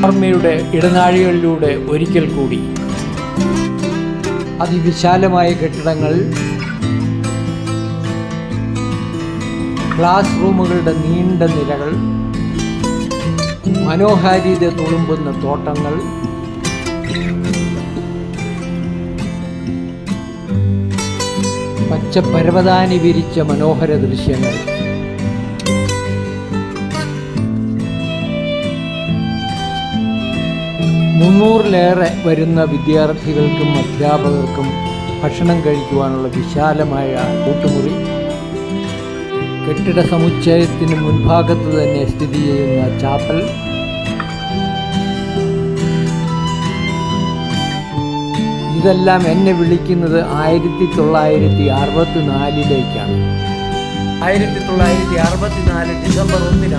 ഓർമ്മയുടെ ഇടനാഴികളിലൂടെ ഒരിക്കൽ കൂടി അതിവിശാലമായ കെട്ടിടങ്ങൾ, ക്ലാസ് റൂമുകളുടെ നീണ്ട നിരകൾ, മനോഹാരിത തുളുമ്പുന്ന തോട്ടങ്ങൾ, പച്ചപ്പരവതാനി വിരിച്ച മനോഹര ദൃശ്യങ്ങൾ, മുന്നൂറിലേറെ വരുന്ന വിദ്യാർത്ഥികൾക്കും അധ്യാപകർക്കും ഭക്ഷണം കഴിക്കുവാനുള്ള വിശാലമായ കൂട്ടുമുറി, കെട്ടിട സമുച്ചയത്തിന് മുൻഭാഗത്ത് തന്നെ സ്ഥിതി ചെയ്യുന്ന ചാപ്പൽ, ഇതെല്ലാം എന്നെ വിളിക്കുന്നത് 1964 1964 ഡിസംബർ 1